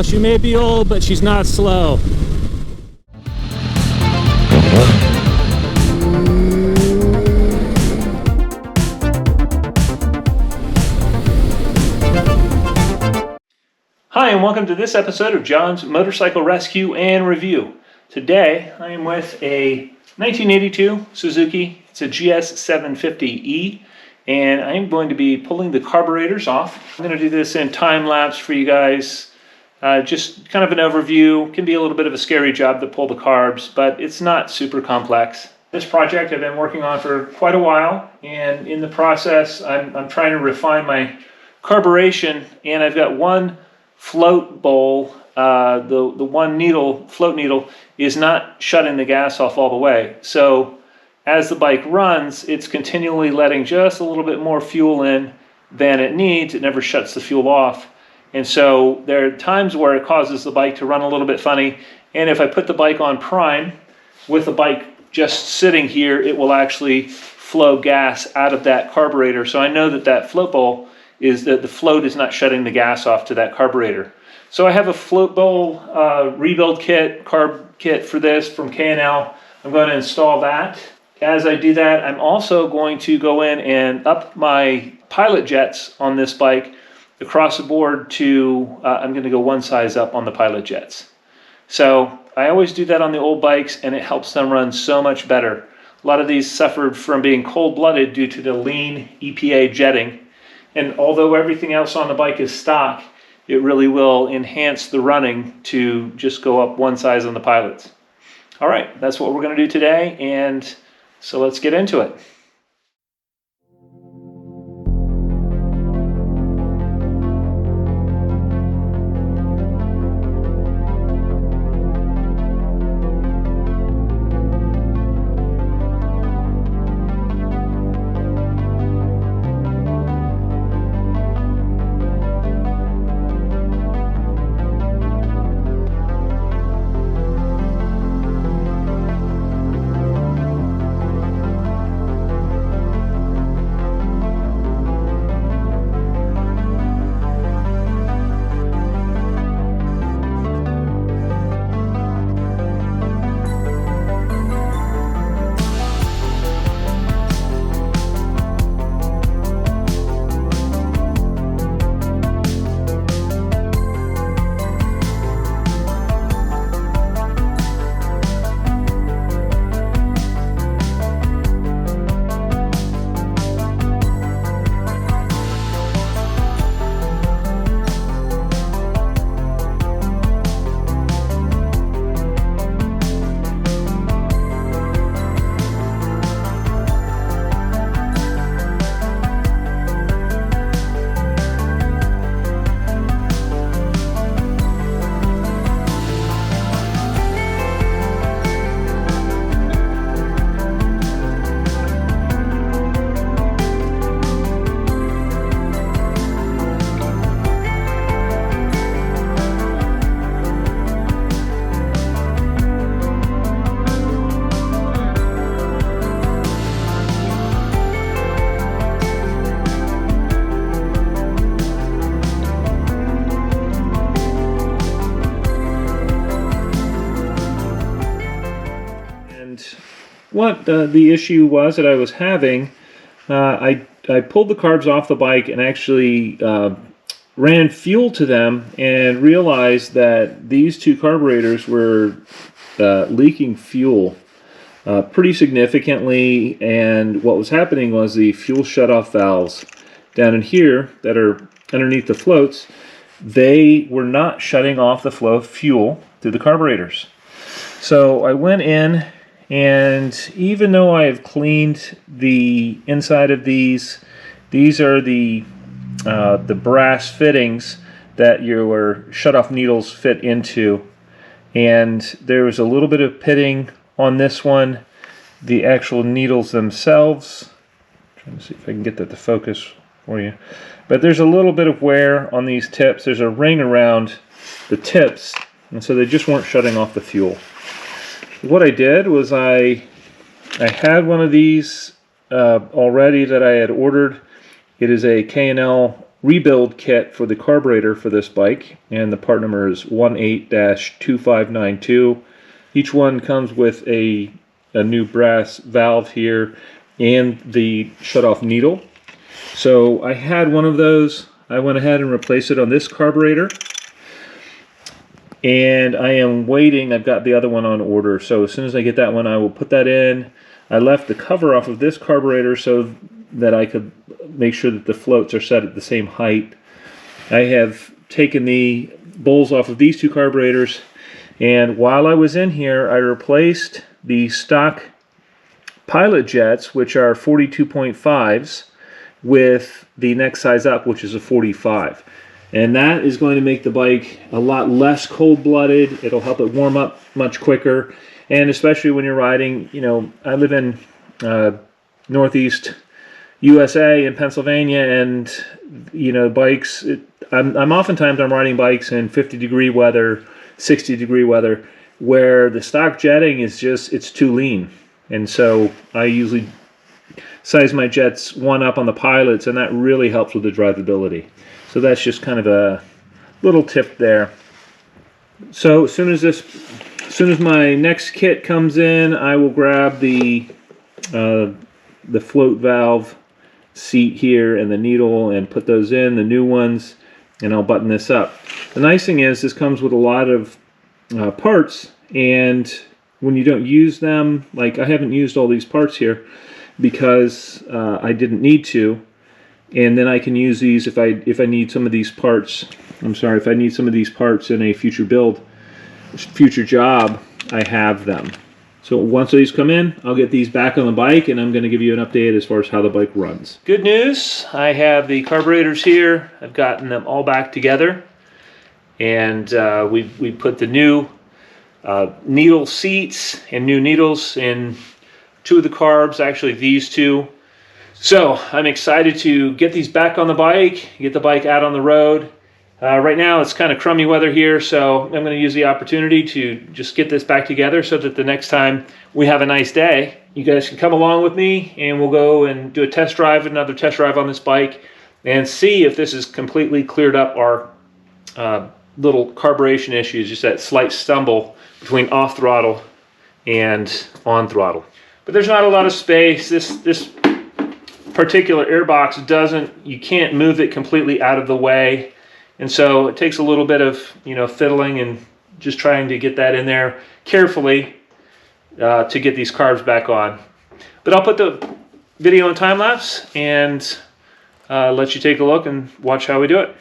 gal. She may be old, but she's not slow. Hi, and welcome to this episode of John's Motorcycle Rescue and Review. Today, I am with a 1982 Suzuki. It's a GS750E, and I am going to be pulling the carburetors off. I'm going to do this in time-lapse for you guys. Just kind of an overview. Can be a little bit of a scary job to pull the carbs, but it's not super complex. This project I've been working on for quite a while, and in the process, I'm trying to refine my carburation, and I've got one float bowl. The one needle, float needle, is not shutting the gas off all the way. So as the bike runs, it's continually letting just a little bit more fuel in than it needs. It never shuts the fuel off. And so there are times where it causes the bike to run a little bit funny. And if I put the bike on prime, with the bike just sitting here, it will actually flow gas out of that carburetor. So I know that that float bowl is that the float is not shutting the gas off to that carburetor. So I have a float bowl rebuild kit, carb kit for this from K&L. I'm going to install that. As I do that, I'm also going to go in and up my pilot jets on this bike across the board to, I'm going to go one size up on the pilot jets. So I always do that on the old bikes, and it helps them run so much better. A lot of these suffered from being cold-blooded due to the lean EPA jetting. And although everything else on the bike is stock, it really will enhance the running to just go up one size on the pilots. All right, that's what we're going to do today, and so let's get into it. What the issue was that I was having, I pulled the carbs off the bike and actually ran fuel to them and realized that these two carburetors were leaking fuel pretty significantly, and what was happening was the fuel shutoff valves down in here that are underneath the floats, they were not shutting off the flow of fuel through the carburetors. So I went in, and even though I have cleaned the inside of these are the brass fittings that your shutoff needles fit into, and there was a little bit of pitting on this one. The actual needles themselves, I'm trying to see if I can get that to focus for you, but there's a little bit of wear on these tips. There's a ring around the tips, and so they just weren't shutting off the fuel. What I did was I had one of these already that I had ordered. It is a K&L rebuild kit for the carburetor for this bike, and the part number is 18-2592. Each one comes with a new brass valve here and the shutoff needle. So I had one of those. I went ahead and replaced it on this carburetor, and I am waiting. I've got the other one on order, so as soon as I get that one, I will put that in. I left the cover off of this carburetor so that I could make sure that the floats are set at the same height. I have taken the bowls off of these two carburetors, and while I was in here, I replaced the stock pilot jets, which are 42.5s, with the next size up, which is a 45. And that is going to make the bike a lot less cold-blooded. It'll help it warm up much quicker. And especially when you're riding, you know, I live in Northeast USA in Pennsylvania, and you know, bikes, I'm oftentimes riding bikes in 50-degree weather, 60-degree weather, where the stock jetting is just, it's too lean. And so I usually size my jets one up on the pilots, and that really helps with the drivability. So that's just kind of a little tip there. So as soon as my next kit comes in, I will grab the float valve seat here and the needle and put those in, the new ones, and I'll button this up. The nice thing is this comes with a lot of parts, and when you don't use them, like I haven't used all these parts here because I didn't need to. And then I can use these if I need some of these parts. If I need some of these parts in a future build, future job, I have them. So once these come in, I'll get these back on the bike, and I'm going to give you an update as far as how the bike runs. Good news, I have the carburetors here. I've gotten them all back together, and we put the new needle seats and new needles in two of the carbs, actually these two. So I'm excited to get these back on the bike, get the bike out on the road. Right now it's kind of crummy weather here, so I'm going to use the opportunity to just get this back together so that the next time we have a nice day, you guys can come along with me and we'll go and do a test drive, another test drive on this bike, and see if this has completely cleared up our little carburation issues, just that slight stumble between off throttle and on throttle. But there's not a lot of space. This particular airbox you can't move it completely out of the way, and so it takes a little bit of, you know, fiddling and just trying to get that in there carefully to get these carbs back on. But I'll put the video on time lapse and let you take a look and watch how we do it.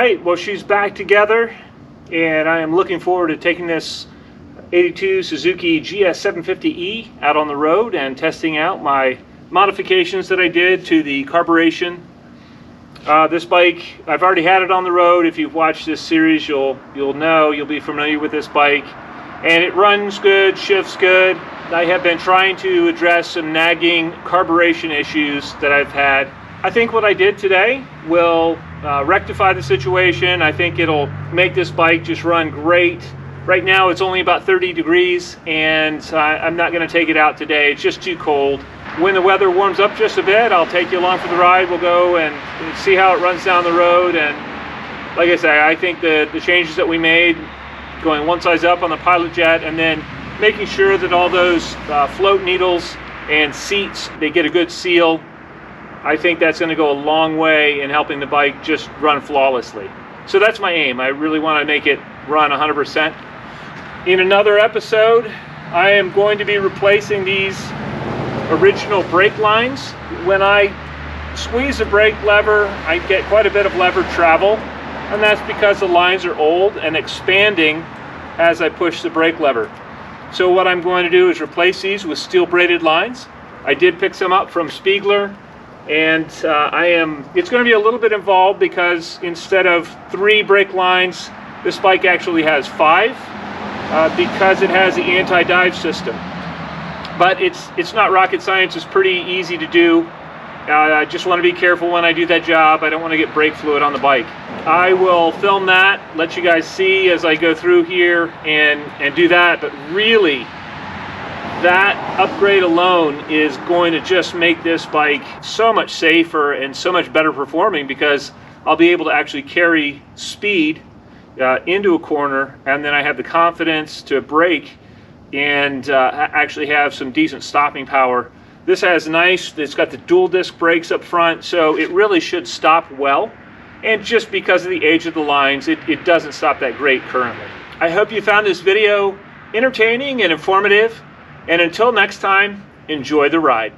right, well, she's back together, and I am looking forward to taking this 82 Suzuki GS750E out on the road and testing out my modifications that I did to the carburation. This bike, I've already had it on the road. If you've watched this series, you'll be familiar with this bike, and it runs good, shifts good. I have been trying to address some nagging carburation issues that I've had. I think what I did today will rectify the situation. I think it'll make this bike just run great. Right now it's only about 30 degrees, and I'm not going to take it out today. It's just too cold. When the weather warms up just a bit, I'll take you along for the ride. We'll go and see how it runs down the road. And like I say, I think the changes that we made, going one size up on the Pilot Jet, and then making sure that all those float needles and seats, they get a good seal, I think that's going to go a long way in helping the bike just run flawlessly. So that's my aim. I really want to make it run 100%. In another episode, I am going to be replacing these original brake lines. When I squeeze the brake lever, I get quite a bit of lever travel, and that's because the lines are old and expanding as I push the brake lever. So what I'm going to do is replace these with steel braided lines. I did pick some up from Spiegler, and it's going to be a little bit involved because instead of 3 brake lines, this bike actually has 5 because it has the anti-dive system. But it's not rocket science. It's pretty easy to do. I just want to be careful when I do that job. I don't want to get brake fluid on the bike. I will film that, let you guys see as I go through here and do that. But really, that upgrade alone is going to just make this bike so much safer and so much better performing, because I'll be able to actually carry speed into a corner, and then I have the confidence to brake and actually have some decent stopping power. This has it's got the dual disc brakes up front, so it really should stop well. And just because of the age of the lines, it doesn't stop that great currently. I hope you found this video entertaining and informative. And until next time, enjoy the ride.